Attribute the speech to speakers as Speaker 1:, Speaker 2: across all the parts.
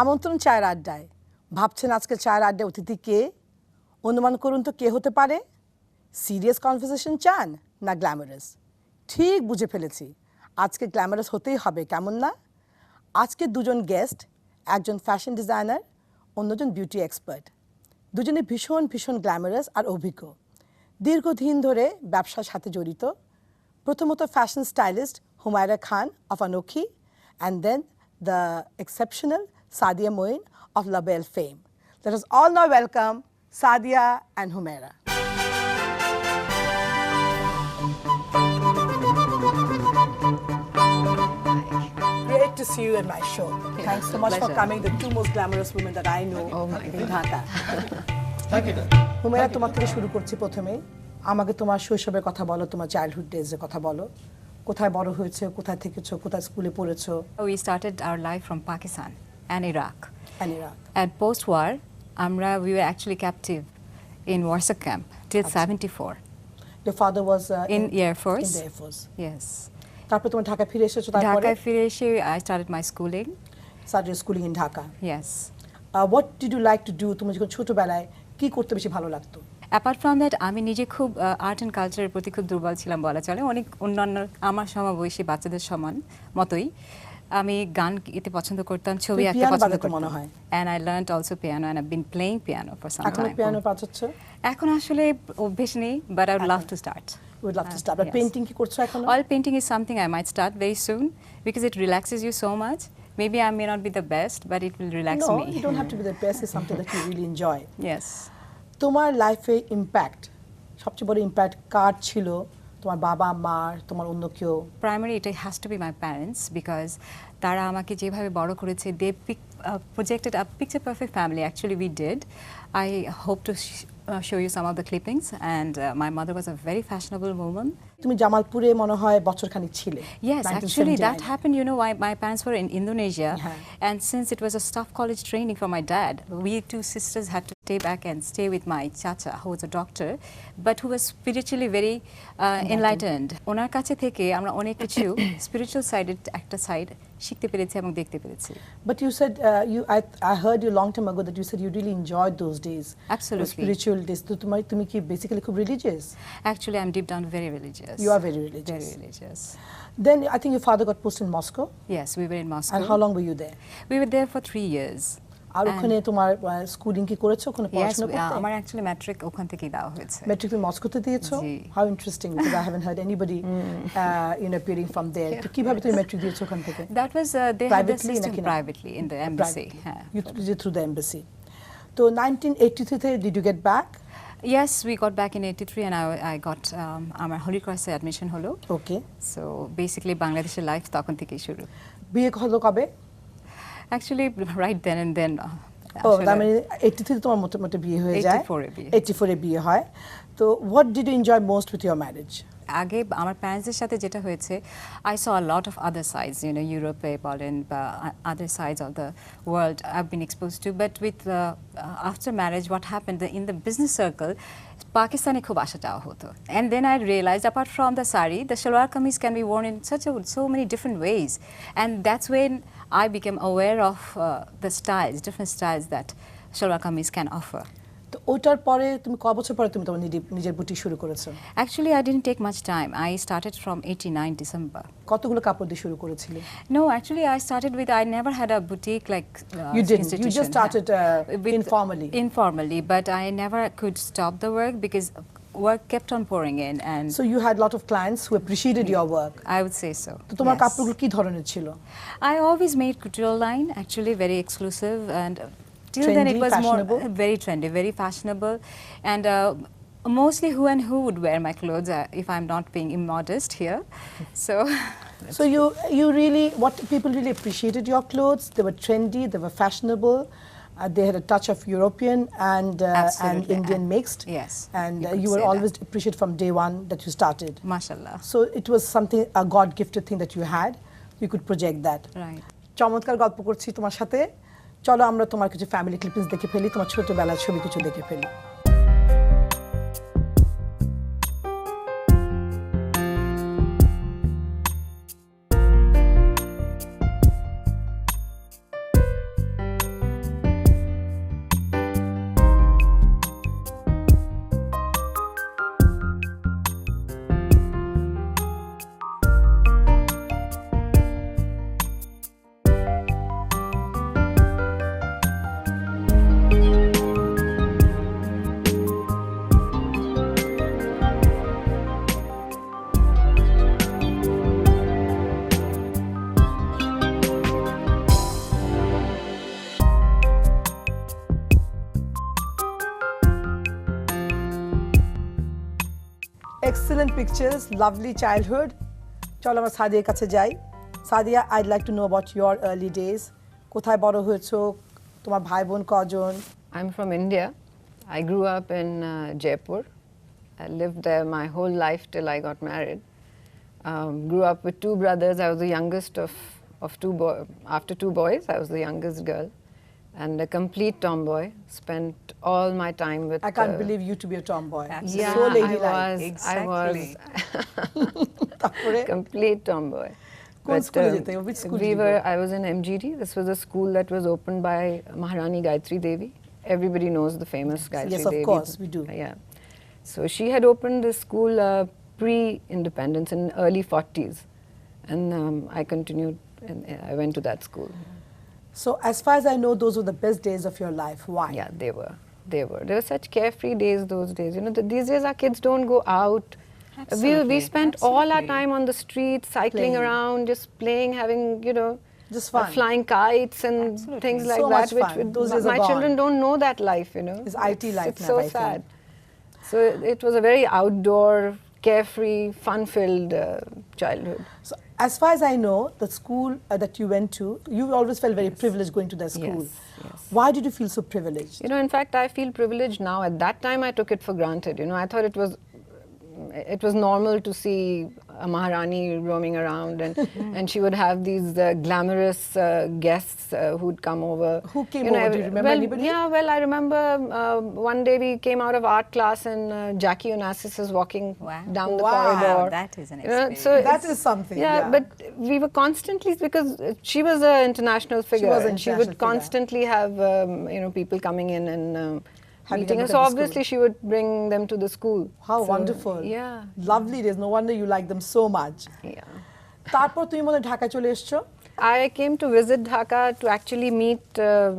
Speaker 1: আমন্ত্রণ চায়ের আড্ডায়। ভাবছেন আজকে চায়ের আড্ডায় অতিথি কে? অনুমান করুন তো কে হতে পারে? সিরিয়াস কনভারসেশন চান না গ্ল্যামারাস? ঠিক বুঝে ফেলেছি, আজকে গ্ল্যামারাস হতেই হবে, কেমন না? আজকে দুজন গেস্ট, একজন ফ্যাশন ডিজাইনার, অন্যজন বিউটি এক্সপার্ট। দুজনে ভীষণ ভীষণ গ্ল্যামারাস আর অভিজ্ঞ, দীর্ঘদিন ধরে ব্যবসার সাথে জড়িত। প্রথমত fashion stylist Humaira Khan of Anokhi, and then the exceptional Sadia of Label fame. Let us all now welcome Sadia and Humaira. Great to see you in my show. Thanks so much for coming, the two most glamorous women that I know in Dhaka.
Speaker 2: Thank you.
Speaker 1: Humaira, তোমার থেকে শুরু করছি প্রথমে। আমাকে তোমার শৈশবের কথা বলো, তোমার চাইল্ডহুড ডেজের কথা বলো। কোথায় বড় হয়েছে, কোথায় থেকেছো, কোথায় স্কুলে পড়েছো?
Speaker 3: We started our life from Pakistan and Iraq.
Speaker 1: And Iraq.
Speaker 3: And post-war, we were actually captive in Warsaw camp till 74.
Speaker 1: Your father was
Speaker 3: In Air Force.
Speaker 1: In the Air Force.
Speaker 3: Yes.
Speaker 1: তারপর তুমি ঢাকা ফিরে এসেছো তারপরে?
Speaker 3: ঢাকায় ফিরে এসে I started my schooling.
Speaker 1: Started schooling in Dhaka.
Speaker 3: Yes.
Speaker 1: What did you like to do? তুমি যখন ছোটবেলায় কি করতে বেশি ভালো লাগতো?
Speaker 3: Apart from that, আমি নিজে খুব আর্ট অ্যান্ড কালচারের প্রতি খুব দুর্বল ছিলাম বলা চলে। অনেক অন্যান্য আমার সমবয়সী বাচ্চাদের সমান মতোই আমি গান গেতে পছন্দ করতাম, ছবি আঁকতে পছন্দ করতাম। And I learned also piano and I've been playing piano for some time.
Speaker 1: এখনো পিয়ানো বাজাচ্ছ?
Speaker 3: এখন আসলে অভ্যেস নেই, but I would love to start.
Speaker 1: Would love to start. But painting কি করছো এখনো?
Speaker 3: Oil painting is something I might start very soon because it relaxes you so much. Maybe I may not be the best, but it will relax me.
Speaker 1: No, you don't have to be the best. It's something that you really enjoy.
Speaker 3: Yes.
Speaker 1: তোমার লাইফে impact, সবচেয়ে বড় impact কার ছিল? তোমার বাবা, মা, তোমার অন্য কেউ?
Speaker 3: Primarily it has to be my parents because তারা আমাকে যেভাবে বড় করেছে, they projected a picture perfect family. Actually we did. I hope to show you some of the clippings, and my mother was a very fashionable woman.
Speaker 1: তুমি জামালপুরে মনে হয় বছরখানেক ছিলে?
Speaker 3: Yes, actually that happened, you know, my parents were in Indonesia, and since it was a staff college training for my dad, we two sisters had to stay back and stay with my chacha, who was a doctor, but who was spiritually very enlightened. ওনার কাছে থেকে আমরা অনেক কিছু spiritual side একটা side শিখতে পেরেছি এবং দেখতে পেরেছি.
Speaker 1: But you said I heard you long time ago that you said you really enjoyed those days.
Speaker 3: Absolutely.
Speaker 1: Spiritual days. তো তুমি কি basically খুব religious?
Speaker 3: Actually, I'm deep down very religious.
Speaker 1: You are very religious.
Speaker 3: Very religious.
Speaker 1: Then I think your father got posted in Moscow.
Speaker 3: Yes, we were in Moscow.
Speaker 1: And how long were you there?
Speaker 3: We were there for 3 years.
Speaker 1: আর ওখানে তোমার schooling কি করেছো, ওখানে পড়াশোনা করতে?
Speaker 3: আমার actually matric ওখান থেকেই দেওয়া হয়েছে.
Speaker 1: Matric তুমি মস্কোতে দিয়েছো? How interesting, because I haven't heard anybody appearing from there. তো কিভাবে তুমি মেট্রিক দিয়েছো ওখান থেকে?
Speaker 3: That was they had the system privately in the embassy.
Speaker 1: You did through the embassy. So 1983 did you get back?
Speaker 3: Yes, we got back in 83 and I got আমার Holi ক্রসে admission হলো.
Speaker 1: Okay.
Speaker 3: So basically বাংলাদেশের life তখন থেকেই শুরু.
Speaker 1: বিয়ে হলো কবে?
Speaker 3: Actually right then and then.
Speaker 1: তার মানে 83 তোমার মোটামুটি বিয়ে হয়ে যায়? 84 এ বিয়ে হয়। তো what did you enjoy most with your marriage?
Speaker 3: আগে আমার প্যারেন্টসের সাথে যেটা হয়েছে, I saw a lot of other sides, you know, Europe, Poland, other sides of the world I've been exposed to. But with after marriage, what happened in the business circle, Pakistani khub asha jawa hoto. And then I realized, apart from the sari, the shalwar kameez can be worn in so many different ways. And that's when I became aware of the styles, different styles that shalwar kameez can offer.
Speaker 1: তো ওটার পরে তুমি কত বছর পরে তুমি তোমার নিজের বুটিক শুরু করেছো?
Speaker 3: Actually, I didn't take much time. I started from 89 December.
Speaker 1: কতগুলো কাপড় দিয়ে শুরু করেছিলে?
Speaker 3: No, actually I started with, I never had a boutique like
Speaker 1: you didn't. You just started informally.
Speaker 3: Informally, but I never could stop the work because work kept on pouring in. And
Speaker 1: so you had a lot of clients who appreciated your work.
Speaker 3: I would say so.
Speaker 1: তো তোমার কাপড়গুলো কি ধরনের ছিল?
Speaker 3: I always made couture line, actually very exclusive, and till
Speaker 1: trendy,
Speaker 3: then it was more very trendy, very fashionable, and mostly who would wear my clothes if I'm not being immodest here. So
Speaker 1: you really, what people really appreciated your clothes. They were trendy, they were fashionable. They had a touch of European and Indian mixed.
Speaker 3: Yes.
Speaker 1: And you were always appreciated from day one that you started.
Speaker 3: Mashallah.
Speaker 1: So it was something, a God-gifted thing that you had. You could project that.
Speaker 3: Right.
Speaker 1: চমৎকার গল্প করছি তোমার সাথে। চলো আমরা তোমার কিছু family clippings দেখে ফেলি, তোমার ছোটবেলার ছবি কিছু দেখে ফেলি। Excellent pictures, lovely childhood. চলো আমরা সাদিয়ার কাছে যাই। Sadia, I'd like to know about your early days. কোথায় বড় হয়েছো? তোমার ভাই বোন কজন?
Speaker 2: I'm from India. I grew up in Jaipur. I lived there my whole life till I got married. Grew up with two brothers. I was the youngest of two boys. After two boys, I was the youngest girl. And a complete tomboy. Spent all my time with...
Speaker 1: I can't believe you to be a tomboy.
Speaker 3: Absolutely.
Speaker 2: Yeah,
Speaker 1: So
Speaker 2: I
Speaker 1: ladylike.
Speaker 2: was.
Speaker 3: Exactly.
Speaker 1: তারপরে
Speaker 2: Complete tomboy.
Speaker 1: কোন
Speaker 2: But,
Speaker 1: স্কুলে যেতে? Which school did you go?
Speaker 2: I was in MGD. This was a school that was opened by Maharani Gayatri Devi. Everybody knows the famous Gayatri
Speaker 1: Yes, of
Speaker 2: Devi.
Speaker 1: course, we do.
Speaker 2: Yeah. So she had opened this school pre-independence in early 40s. And I continued, and I went to that school.
Speaker 1: So as far as I know, those were the best days of your life. Why?
Speaker 2: Yeah, they were. They were. They were such carefree days those days. You know, these days our kids don't go out. We
Speaker 3: Absolutely,
Speaker 2: spent all our
Speaker 3: absolutely.
Speaker 2: time on the street, cycling
Speaker 1: Playing.
Speaker 2: around, just playing, having, you know,
Speaker 1: Just fun.
Speaker 2: flying kites and
Speaker 3: Absolutely.
Speaker 2: things like
Speaker 1: So
Speaker 2: that.
Speaker 1: much fun. Those days are
Speaker 2: my
Speaker 1: gone.
Speaker 2: children don't know that life, you know.
Speaker 1: It's IT life
Speaker 2: It's
Speaker 1: now,
Speaker 2: so
Speaker 1: I think.
Speaker 2: sad. So it was a very outdoor, carefree, fun-filled childhood.
Speaker 1: So as far as I know, the school that you went to, you always felt very privileged going to that school.
Speaker 2: Yes, yes.
Speaker 1: Why did you feel so privileged?
Speaker 2: You know, in fact, I feel privileged now. At that time, I took it for granted. You know, I thought it was normal to see a Maharani roaming around, and she would have these glamorous guests who'd come over.
Speaker 1: Who came over? Do you remember anybody?
Speaker 2: Yeah, well, I remember one day we came out of art class and Jackie Onassis was walking
Speaker 3: Wow.
Speaker 2: down the
Speaker 1: Wow.
Speaker 2: corridor.
Speaker 3: That is an
Speaker 2: You know,
Speaker 3: experience.
Speaker 2: so
Speaker 1: That
Speaker 2: it's-
Speaker 1: is something,
Speaker 2: Yeah,
Speaker 1: yeah.
Speaker 2: but we were constantly, because she was an international figure,
Speaker 1: was an
Speaker 2: and she
Speaker 1: international
Speaker 2: would
Speaker 1: figure.
Speaker 2: constantly have you know, people coming in and
Speaker 1: Having
Speaker 2: meeting
Speaker 1: a
Speaker 2: us.
Speaker 1: look
Speaker 2: So
Speaker 1: at the
Speaker 2: obviously
Speaker 1: school.
Speaker 2: she would bring them to the school.
Speaker 1: How
Speaker 2: So,
Speaker 1: wonderful.
Speaker 2: Yeah.
Speaker 1: Lovely days. No wonder you like them so much.
Speaker 2: Yeah.
Speaker 1: তারপর তুমি মনে হয় ঢাকায় চলে এসছো?
Speaker 2: I came to visit Dhaka to actually meet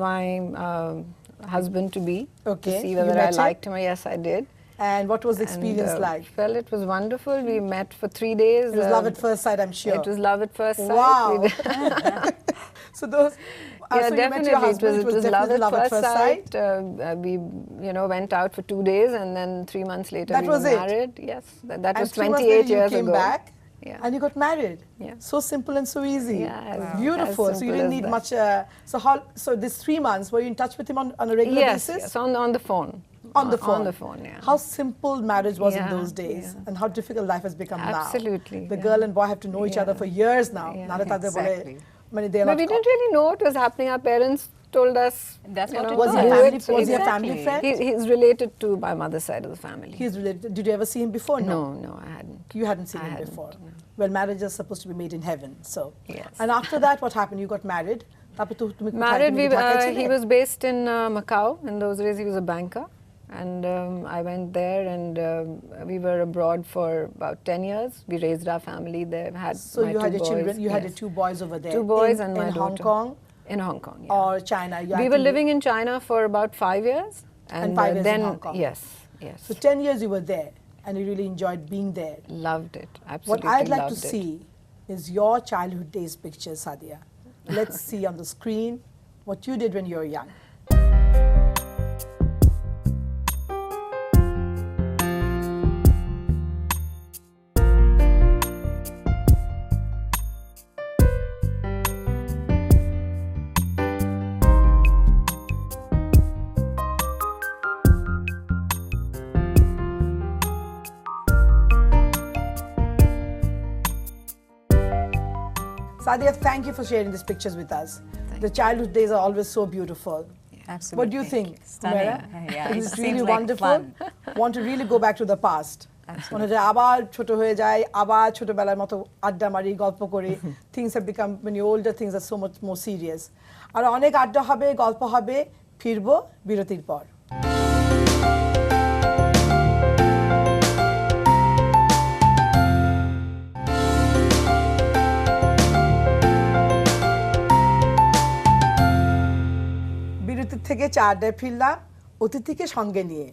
Speaker 2: my husband to be,
Speaker 1: Okay,
Speaker 2: to see
Speaker 1: you
Speaker 2: whether I
Speaker 1: met him?
Speaker 2: liked him. Yes, I did.
Speaker 1: And what was the
Speaker 2: And,
Speaker 1: experience like?
Speaker 2: Well, it was wonderful. We met for 3 days.
Speaker 1: It was love at first sight, I'm sure.
Speaker 2: It was love at first sight.
Speaker 1: Wow.
Speaker 2: We did-
Speaker 1: So those.
Speaker 2: Yeah,
Speaker 1: so you met
Speaker 2: definitely.
Speaker 1: your husband.
Speaker 2: It was
Speaker 1: definitely
Speaker 2: love at first sight. We, you know, went out for 2 days, and then 3 months later
Speaker 1: That
Speaker 2: we
Speaker 1: was
Speaker 2: were
Speaker 1: it?
Speaker 2: married. Yes, that
Speaker 1: And
Speaker 2: was
Speaker 1: 3 months
Speaker 2: 28
Speaker 1: later
Speaker 2: years
Speaker 1: you came
Speaker 2: ago.
Speaker 1: back.
Speaker 2: Yeah.
Speaker 1: And you got married.
Speaker 2: Yeah.
Speaker 1: So simple and so easy.
Speaker 2: Yeah, as-
Speaker 1: Beautiful.
Speaker 2: as
Speaker 1: So you
Speaker 2: simple
Speaker 1: didn't
Speaker 2: as
Speaker 1: need
Speaker 2: that.
Speaker 1: much. So this 3 months, were you in touch with him on a regular
Speaker 2: Yes,
Speaker 1: basis?
Speaker 2: yes, on the phone.
Speaker 1: On the phone.
Speaker 2: On the phone, yeah.
Speaker 1: How simple marriage was in
Speaker 2: Yeah,
Speaker 1: those days,
Speaker 2: yeah.
Speaker 1: and how difficult life has become now.
Speaker 2: Absolutely,
Speaker 1: The
Speaker 2: yeah.
Speaker 1: girl and boy have to know each other
Speaker 2: Yeah.
Speaker 1: for years now.
Speaker 2: Yeah,
Speaker 1: নাহলে তাদের বলে,
Speaker 3: exactly.
Speaker 1: মানে they are
Speaker 2: But
Speaker 1: not
Speaker 2: we didn't really know what was happening. Our parents told us.
Speaker 3: That's
Speaker 2: you
Speaker 3: what
Speaker 2: know,
Speaker 3: it
Speaker 1: Was he
Speaker 3: was.
Speaker 1: a
Speaker 2: do
Speaker 1: family?
Speaker 2: it, so
Speaker 1: Was he a
Speaker 2: exactly.
Speaker 1: family friend?
Speaker 2: He's related to my mother's side of the family.
Speaker 1: He's related. Did you ever see him before?
Speaker 2: No, no, I hadn't.
Speaker 1: You hadn't seen
Speaker 2: I
Speaker 1: him
Speaker 2: hadn't,
Speaker 1: before.
Speaker 2: no.
Speaker 1: Well, marriage is supposed to be made in heaven. So.
Speaker 2: Yes.
Speaker 1: And after that, what happened? You got married. তারপর তুমি কোথায়?
Speaker 2: Married,
Speaker 1: তুমি কি ঢাকায় ছিলে?
Speaker 2: he was based in Macau. In those days, he was a banker. And I went there, and we were abroad for about 10 years. We raised our family there. Had
Speaker 1: So
Speaker 2: my
Speaker 1: you had
Speaker 2: two
Speaker 1: your children.
Speaker 2: boys,
Speaker 1: You had
Speaker 2: yes.
Speaker 1: your 2 boys over there.
Speaker 2: 2 boys
Speaker 1: in,
Speaker 2: and my
Speaker 1: in Hong
Speaker 2: daughter.
Speaker 1: Kong
Speaker 2: In Hong Kong, yeah.
Speaker 1: or China.
Speaker 2: We were living in China for about 5 years.
Speaker 1: And 5 years in
Speaker 2: then,
Speaker 1: Hong Kong.
Speaker 2: Yes, yes.
Speaker 1: So 10 years you were there, and you really enjoyed being there.
Speaker 2: Loved it,
Speaker 1: What
Speaker 2: absolutely
Speaker 1: I'd like to
Speaker 2: loved it.
Speaker 1: see is your childhood days pictures, Sadia. Let's see on the screen what you did when you were young. Sadia, thank you for sharing these pictures with us. The childhood days are always so beautiful.
Speaker 3: Absolutely.
Speaker 1: What do you think,
Speaker 3: Stunning.
Speaker 1: Humaira?
Speaker 3: Yeah, it
Speaker 1: Is it
Speaker 3: seems
Speaker 1: really
Speaker 3: like
Speaker 1: wonderful?
Speaker 3: fun.
Speaker 1: Want to really go back to the past? মনে হয় যে আবার ছোট হয়ে যায়, আবার ছোটবেলার মতো আড্ডা মারি, গল্প করি. Things have become, when you're older, things are so much more serious. আর অনেক আড্ডা হবে, গল্প হবে, ফিরবো বিরতির পর. বিরতির থেকে চা আড্ডায় ফিরলাম অতিথিকে সঙ্গে নিয়ে।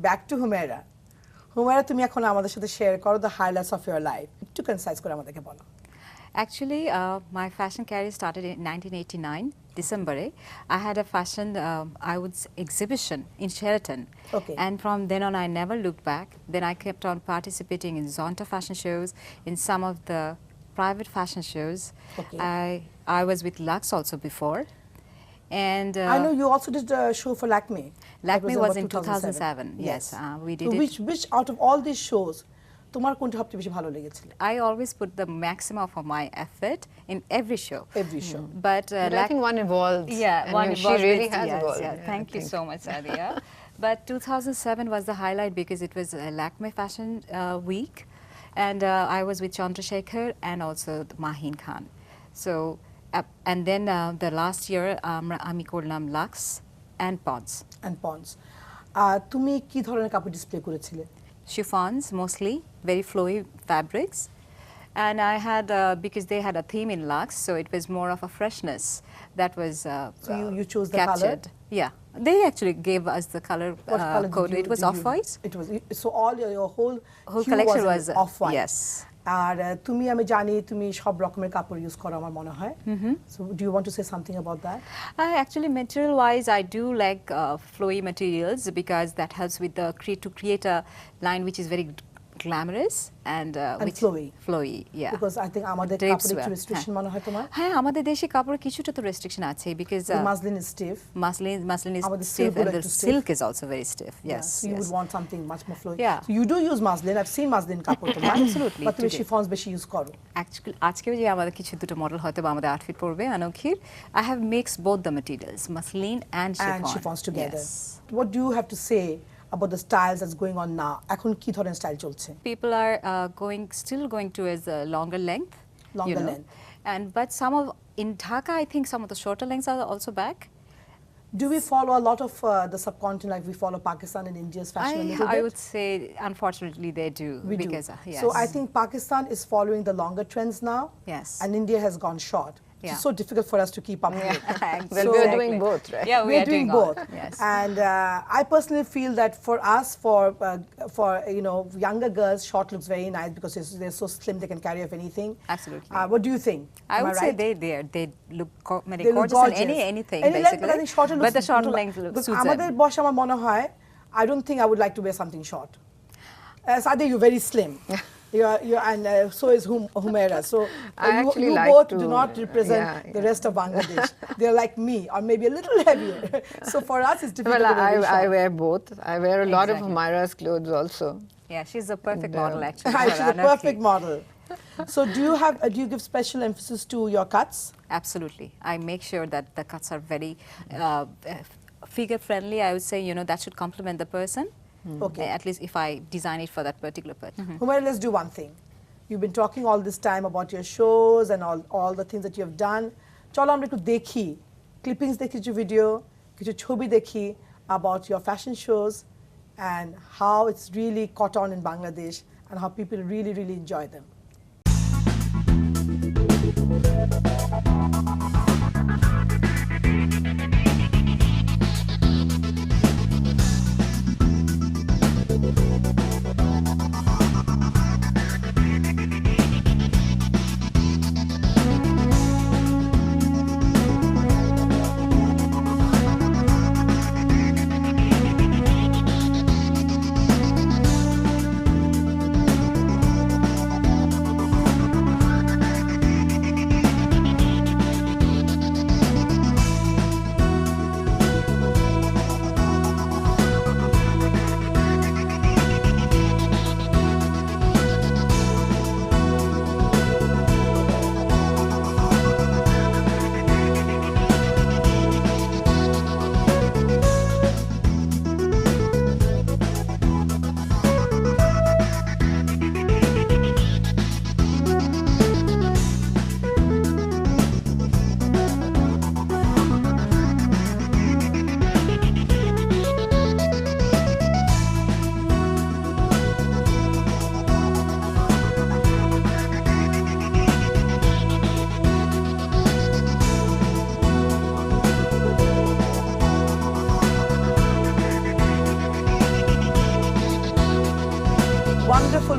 Speaker 1: Back to Humaira. হুমায়রা, তুমি এখন আমাদের সাথে শেয়ার করো the highlights of your life. একটু কনসাইজ করে আমাদেরকে বলো।
Speaker 3: Actually, my fashion career started in 1989 December, I had a fashion, exhibition in Sheraton.
Speaker 1: Okay.
Speaker 3: And from then on, I never looked back. Then I kept on participating in Zonta fashion shows, in some of the private fashion shows.
Speaker 1: Okay.
Speaker 3: I was with Lux also before. And
Speaker 1: I know you also did a show for Lakme. That
Speaker 3: Lakme was
Speaker 1: about
Speaker 3: in 2007. Yes, we did
Speaker 1: so
Speaker 3: it.
Speaker 1: which out of all these shows তোমার কোনটা সবচেয়ে বেশি ভালো লেগেছিল?
Speaker 3: I always put the maximum of my effort in every show.
Speaker 1: Every show.
Speaker 3: But,
Speaker 2: But I think one evolved.
Speaker 3: Yeah,
Speaker 2: and
Speaker 3: one
Speaker 2: she
Speaker 3: evolved
Speaker 2: really
Speaker 3: with-
Speaker 2: has
Speaker 3: yes,
Speaker 2: evolved.
Speaker 3: yeah.
Speaker 2: Yeah,
Speaker 3: Thank
Speaker 2: I
Speaker 3: you
Speaker 2: think.
Speaker 3: so much, Sadia. But 2007 was the highlight because it was Lakme Fashion Week, and I was with Chandrasekhar and also Mahin Khan. So, and then the last year, আমি করলাম Lux and Ponds.
Speaker 1: And Pons. তুমি কি ধরনের কাপড় display করেছিলে?
Speaker 3: Chiffons mostly, very flowy fabrics. And I had, because they had a theme in Lux, so it was more of a freshness that was
Speaker 1: So you chose the
Speaker 3: captured.
Speaker 1: color?
Speaker 3: Yeah, they actually gave us the color
Speaker 1: What color
Speaker 3: code.
Speaker 1: did you,
Speaker 3: It was
Speaker 1: did you-
Speaker 3: off-white.
Speaker 1: It was so all your whole hue
Speaker 3: collection
Speaker 1: in
Speaker 3: was
Speaker 1: off-white.
Speaker 3: yes.
Speaker 1: আর তুমি আমি জানি তুমি সব রকমের কাপড় use করো আমার মনে হয়। So do you want to say something about that?
Speaker 3: Actually, material-wise, I do like flowy materials because that helps with the to create a line which is very glamorous and which flowy, yeah.
Speaker 1: Because I think আমাদের
Speaker 3: Drapes
Speaker 1: কাপড়ে একটু
Speaker 3: well,
Speaker 1: restriction মনে হয় তোমার।
Speaker 3: হ্যাঁ, আমাদের দেশে কাপড়ে কিছুটা তো রেস্ট্রিকশন আছে because
Speaker 1: The muslin is stiff.
Speaker 3: muslin is
Speaker 1: আমাদের
Speaker 3: stiff
Speaker 1: silk-গুলো
Speaker 3: and the
Speaker 1: একটু stiff.
Speaker 3: silk is also very stiff. Yes,
Speaker 1: So you would want something much more flowy.
Speaker 3: Yeah.
Speaker 1: So you do use muslin. I've seen muslin কাপড় তোমার।
Speaker 3: Absolutely,
Speaker 1: But তুমি
Speaker 3: today.
Speaker 1: শিফনস বেশি use করো।
Speaker 3: Actually, আজকেও যে আমাদের কিছু দুটো মডেল হয়তো বা আমাদের আউটফিট পরবে অনখির, I have mixed both the materials, muslin and chiffon.
Speaker 1: And chiffons together.
Speaker 3: Yes.
Speaker 1: What do you have to say about the styles that's going on now? এখন কি ধরনের স্টাইল চলছে?
Speaker 3: People are still going towards a longer length.
Speaker 1: Longer length.
Speaker 3: And but some of in Dhaka, I think some of the shorter lengths are also back.
Speaker 1: Do we follow a lot of the subcontinent like we follow Pakistan and India's fashion a little bit?
Speaker 3: I would say, unfortunately, they do.
Speaker 1: We
Speaker 3: because,
Speaker 1: do.
Speaker 3: Yes.
Speaker 1: So I think Pakistan is following the longer trends now.
Speaker 3: Yes.
Speaker 1: And India has gone short.
Speaker 3: Yeah.
Speaker 1: It's so difficult for us to keep up with.
Speaker 2: Well,
Speaker 1: So-
Speaker 2: we're doing both, right?
Speaker 3: Yeah, we
Speaker 1: We're
Speaker 3: are
Speaker 1: doing
Speaker 3: all.
Speaker 1: both.
Speaker 3: Yes.
Speaker 1: And I personally feel that for us, for younger girls, short looks very nice because they're so slim they can carry off anything.
Speaker 3: Absolutely.
Speaker 1: What do you think?
Speaker 3: I
Speaker 1: Am
Speaker 3: would say
Speaker 1: right?
Speaker 3: they look very
Speaker 1: They look
Speaker 3: gorgeous in
Speaker 1: gorgeous.
Speaker 3: anything
Speaker 1: Any length,
Speaker 3: basically.
Speaker 1: but I think shorter looks
Speaker 3: but the short
Speaker 1: good.
Speaker 3: length
Speaker 1: Because
Speaker 3: suits
Speaker 1: আমাদের
Speaker 3: them.
Speaker 1: বয়সে আমার মনে হয়, I don't think I would like to wear something short. Sadia, you're very slim. And so is Humaira. So
Speaker 2: I actually
Speaker 1: you
Speaker 2: like
Speaker 1: both
Speaker 2: to-
Speaker 1: do not represent
Speaker 2: yeah,
Speaker 1: the
Speaker 2: yeah.
Speaker 1: rest of Bangladesh. They're like me, or maybe a little heavier. So for us, it's difficult
Speaker 2: Well,
Speaker 1: to wear very
Speaker 2: I
Speaker 1: short.
Speaker 2: wear both. I wear a lot of
Speaker 3: Exactly.
Speaker 2: Humaira's clothes also.
Speaker 3: Yeah, she's the perfect
Speaker 2: And,
Speaker 3: model actually.
Speaker 1: She's
Speaker 3: for
Speaker 1: a
Speaker 3: Anarchy.
Speaker 1: perfect model. So do you give special emphasis to your cuts?
Speaker 3: Absolutely. I make sure that the cuts are very figure friendly. I would say, that should complement the person.
Speaker 1: Okay.
Speaker 3: At least if I design it for that particular person.
Speaker 1: Humaira, let's do one thing. You've been talking all this time about your shows and all the things that you have done. চলো আমরা একটু দেখি, clippings দেখি কিছু video, কিছু ছবি দেখি about your fashion shows and how it's really caught on in Bangladesh and how people really, really enjoy them.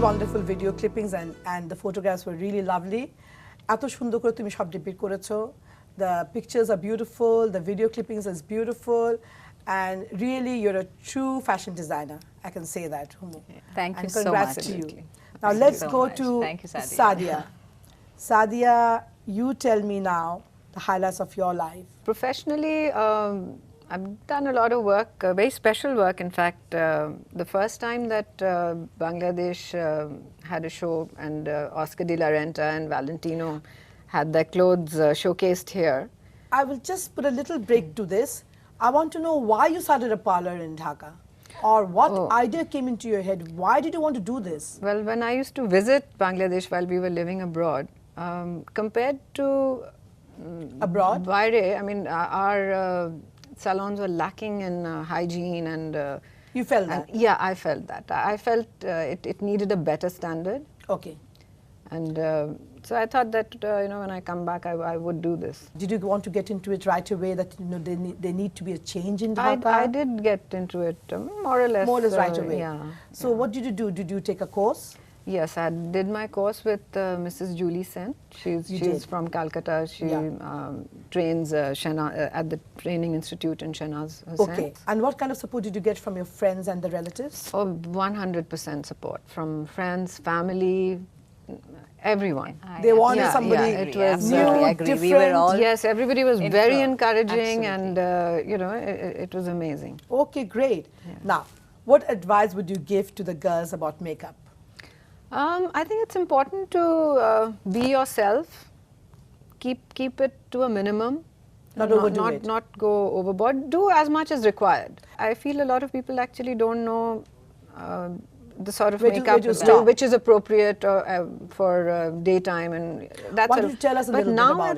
Speaker 1: Wonderful video clippings and the photographs were really lovely. এত সুন্দর করে তুমি সব ডিপিক্ট করেছো, The pictures are beautiful, the video clippings is beautiful, and really you're a true fashion designer. I can say that, Humu.
Speaker 3: Thank you
Speaker 1: and
Speaker 3: so
Speaker 1: congrats
Speaker 3: much.
Speaker 1: to you.
Speaker 3: Absolutely.
Speaker 1: Now
Speaker 3: Thank you
Speaker 1: let's
Speaker 3: so
Speaker 1: go
Speaker 3: much.
Speaker 1: to
Speaker 3: Thank you, Sadia.
Speaker 1: Sadia. Sadia, you tell me now the highlights of your life.
Speaker 2: Professionally, I've done a lot of work, very special work. In fact, the first time that Bangladesh had a show and Oscar de la Renta and Valentino had their clothes showcased here.
Speaker 1: I will just put a little break to this. I want to know why you started a parlor in Dhaka, or what idea came into your head. Why did you want to do this?
Speaker 2: Well, when I used to visit Bangladesh while we were living abroad, compared to
Speaker 1: Abroad?
Speaker 2: Baire, I mean, our salons were lacking in hygiene and.
Speaker 1: You felt
Speaker 2: and
Speaker 1: that?
Speaker 2: yeah, I felt that. I felt it needed a better standard.
Speaker 1: Okay.
Speaker 2: And so I thought that when I come back, I would do this.
Speaker 1: Did you want to get into it right away that they need to be a change in Dhaka?
Speaker 2: I did get into it more or less.
Speaker 1: More or less right away.
Speaker 2: Yeah.
Speaker 1: So what did you do? Did you take a course?
Speaker 2: Yes, I did my course with Mrs. Julie Sen. She's from Calcutta. She trains at the training institute in Shehnaz Hussain.
Speaker 1: Okay. And what kind of support did you get from your friends and the relatives?
Speaker 2: Oh, 100% support from friends, family, everyone.
Speaker 1: They wanted
Speaker 2: Yeah,
Speaker 1: somebody
Speaker 2: yeah, it was,
Speaker 1: new,
Speaker 3: I agree.
Speaker 1: different.
Speaker 3: We were all
Speaker 2: Yes, everybody was
Speaker 3: in
Speaker 2: very
Speaker 3: flow.
Speaker 2: encouraging,
Speaker 3: Absolutely.
Speaker 2: and it was amazing.
Speaker 1: Okay, great. Now, what advice would you give to the girls about makeup?
Speaker 2: I think it's important to be yourself. Keep it to a minimum.
Speaker 1: Not overdo it.
Speaker 2: Not go overboard. Do as much as required. I feel a lot of people actually don't know the sort of
Speaker 1: Where to
Speaker 2: makeup
Speaker 1: stop.
Speaker 2: which is appropriate for daytime, and that
Speaker 1: Why
Speaker 2: sort
Speaker 1: don't
Speaker 2: of.
Speaker 1: you tell us a
Speaker 2: but
Speaker 1: little bit
Speaker 2: now
Speaker 1: about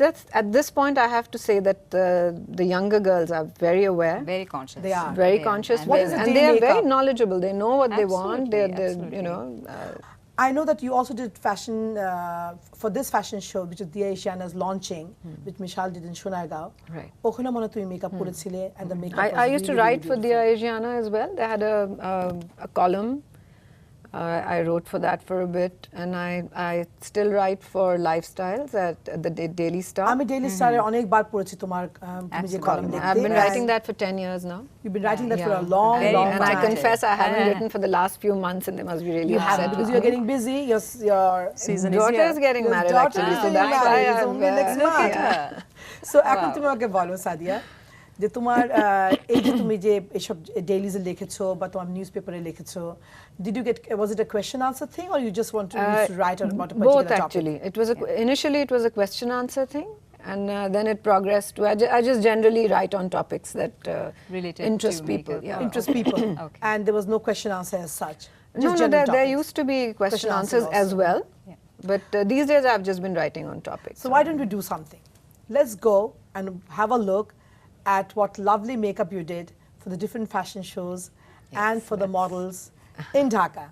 Speaker 1: it?
Speaker 2: at this point, I have to say that the younger girls are very aware.
Speaker 3: very conscious.
Speaker 1: They are.
Speaker 2: Very
Speaker 3: Yeah,
Speaker 2: conscious,
Speaker 3: and
Speaker 1: What is a
Speaker 2: and
Speaker 1: day
Speaker 2: they are
Speaker 1: makeup?
Speaker 2: very knowledgeable. They know what they want.
Speaker 3: Absolutely,
Speaker 2: They're
Speaker 3: absolutely.
Speaker 1: I know that you also did fashion for this fashion show, which is Dia Asiana's launching, which Michal did in Shunargao.
Speaker 2: Right.
Speaker 1: ওখানে মনে হয় তুমি makeup করেছিলে, and the makeup was
Speaker 2: I used to
Speaker 1: really,
Speaker 2: write
Speaker 1: really
Speaker 2: for Dia
Speaker 1: beautiful.
Speaker 2: Asiana as well. They had a column. I wrote for that for a bit, and I still write for lifestyles at the Daily Star.
Speaker 1: আমি daily স্টারে অনেকবার পড়েছি তোমার তুমি যে column লিখতে।
Speaker 2: I've been writing
Speaker 1: and
Speaker 2: that for 10 years now.
Speaker 1: You've been writing that for a
Speaker 2: Yeah.
Speaker 1: long,
Speaker 3: Very
Speaker 1: long
Speaker 2: And
Speaker 1: time.
Speaker 2: I confess I haven't written for the last few months, and they must be really
Speaker 1: You
Speaker 2: upset
Speaker 1: haven't, because
Speaker 2: with
Speaker 1: you're
Speaker 2: me.
Speaker 1: getting busy. Your
Speaker 3: Season is
Speaker 2: daughter
Speaker 3: here.
Speaker 2: is getting
Speaker 1: Your
Speaker 2: married
Speaker 1: daughter
Speaker 2: actually,
Speaker 1: is
Speaker 2: so
Speaker 1: getting
Speaker 2: that's why
Speaker 1: married. It's
Speaker 2: I'm,
Speaker 1: only next
Speaker 3: Look
Speaker 1: month.
Speaker 3: at her.
Speaker 1: So এখন তুমি আমাকে বলো সাদিয়া যে তোমার এই যে তুমি যে এসব ডেইলিজে লিখেছো বা তোমার নিউজ পেপারে লিখেছো, did you get, was it a question answer thing, or you just want to used to write about a particular
Speaker 2: both
Speaker 1: topic?
Speaker 2: actually. It was initially it was a question answer thing, and then it progressed to I just generally write on topics that
Speaker 3: Related
Speaker 2: interest
Speaker 3: to
Speaker 2: people.
Speaker 3: makeup.
Speaker 2: Yeah.
Speaker 1: Interest people.
Speaker 3: Okay.
Speaker 1: And there was no question answer as such.
Speaker 2: No,
Speaker 1: Just
Speaker 2: no,
Speaker 1: general
Speaker 2: there
Speaker 1: topics.
Speaker 2: used to be question
Speaker 1: answers
Speaker 2: answers as
Speaker 1: also.
Speaker 2: well.
Speaker 3: Yeah.
Speaker 2: But these days I've just been writing on topics.
Speaker 1: So why don't we do something? Let's go and have a look at what lovely makeup you did for the different fashion shows and for the models in Dhaka.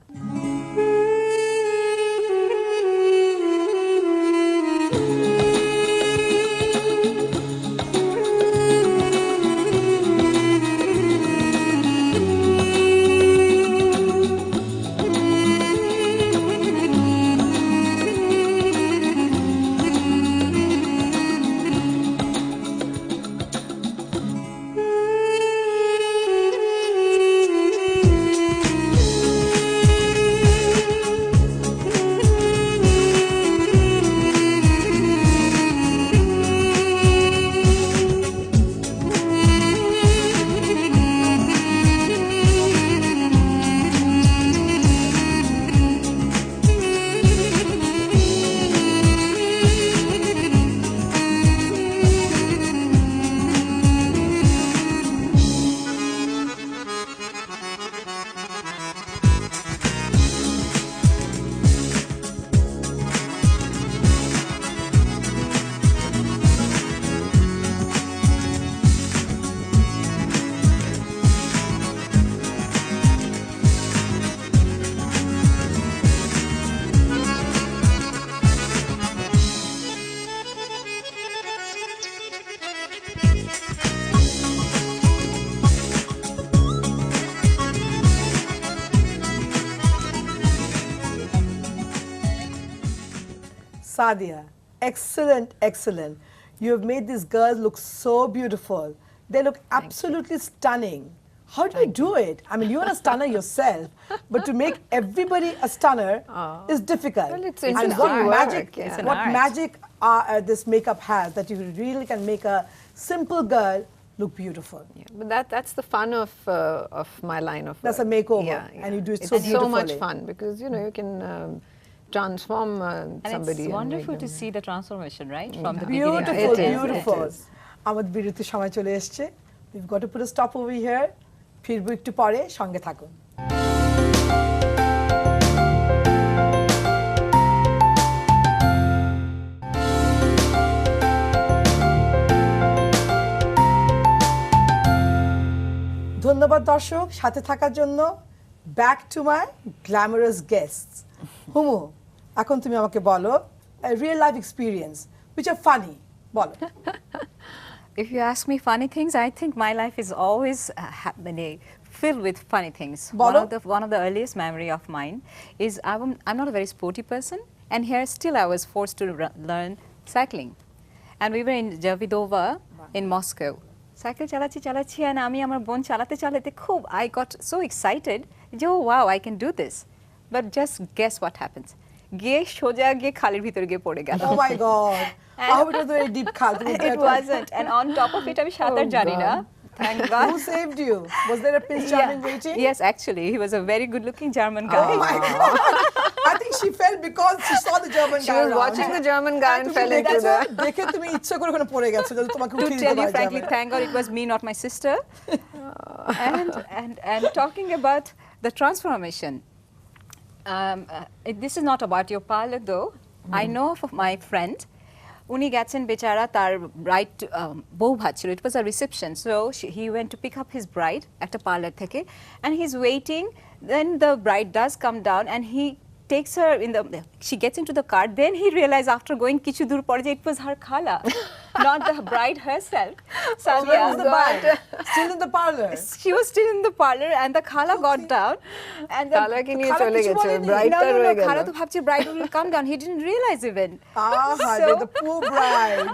Speaker 1: Sadia, excellent, excellent. You have made these girls look so beautiful. They look absolutely stunning. How do you do it? I mean, you're a stunner yourself, but to make everybody a stunner is difficult.
Speaker 2: Well, it's
Speaker 1: and
Speaker 2: an
Speaker 1: what
Speaker 2: art.
Speaker 1: magic,
Speaker 2: Yeah. It's
Speaker 3: an
Speaker 1: what
Speaker 3: art.
Speaker 1: magic this makeup has, that you really can make a simple girl look beautiful.
Speaker 2: Yeah, but that's the fun of my line of work.
Speaker 1: That's a makeover,
Speaker 2: Yeah, yeah.
Speaker 1: and you do it
Speaker 2: it's
Speaker 1: so
Speaker 2: so much
Speaker 1: beautifully.
Speaker 2: fun because you know you can transform
Speaker 3: And
Speaker 2: somebody.
Speaker 3: it's
Speaker 2: and
Speaker 3: wonderful
Speaker 2: make
Speaker 3: to
Speaker 2: them-
Speaker 3: see the transformation, right? From the
Speaker 1: Beautiful,
Speaker 3: beginning.
Speaker 2: It is,
Speaker 1: beautiful.
Speaker 2: it is.
Speaker 1: আমাদের বিরতির সময় চলে এসেছে। We've got to put a stop over here. ফিরবো একটু পরে, সঙ্গে থাকুন। ধন্যবাদ দর্শক সাথে থাকার জন্য। Back to my glamorous guests. Humu, এখন তুমি আমাকে বলো real life experience which are funny, বলো।
Speaker 3: If you ask me funny things, I think my life is always filled with funny things.
Speaker 1: Bolo.
Speaker 3: One of the earliest memory of mine is I'm not a very sporty person, and here still I was forced to learn cycling, and we were in Javidova in Moscow. Cycle chalachi, and আমি আমার বোন চালাতে খুব I got so excited. Oh wow, I can do this. But just guess what happens? গিয়ে সোজা গিয়ে খালের ভিতরে গিয়ে পড়ে গেল।
Speaker 1: Oh my God. I hope it was a very deep cut.
Speaker 3: It wasn't, and on top of it আমি সাঁতার জানি না। Thank God.
Speaker 1: Who saved you? Was there a Prince Charming waiting?
Speaker 3: Yes, actually, he was a very good-looking German guy.
Speaker 1: Oh my God. I think she fell because she saw the German
Speaker 2: She
Speaker 1: guy
Speaker 2: was
Speaker 1: around.
Speaker 2: watching the German guy and fell into the.
Speaker 1: দেখে তুমি ইচ্ছা করে ওখানে পড়ে গেছো যাতে তোমাকে
Speaker 3: To
Speaker 1: উঠিয়ে দিতে
Speaker 3: tell you
Speaker 1: পারে
Speaker 3: frankly,
Speaker 1: German।
Speaker 3: thank God it was me, not my sister. and talking about the transformation, this is not about your parlor though. I know of my friend. উনি গেছেন বেচারা তার ব্রাইড বউ ভাত ছিল, it was a reception, so he went to pick up his bride একটা parlour থেকে, and he's waiting, then the bride does come down and he takes her she gets into the car, then he realized after going কিছু দূর পরে যে it was her khala, not the bride herself.
Speaker 1: So where was the
Speaker 2: God.
Speaker 1: bride? Still in the parlor?
Speaker 3: She was still in the parlor and the khala got down, and the
Speaker 2: খালাকে নিয়ে
Speaker 1: খালা
Speaker 2: চলে
Speaker 1: কিছু
Speaker 2: গেছে,
Speaker 1: বলেনি?
Speaker 2: ব্রাইডটা রয়ে গেল।
Speaker 3: khala তো ভাবছে bride will come down, he didn't realize even.
Speaker 1: The poor bride.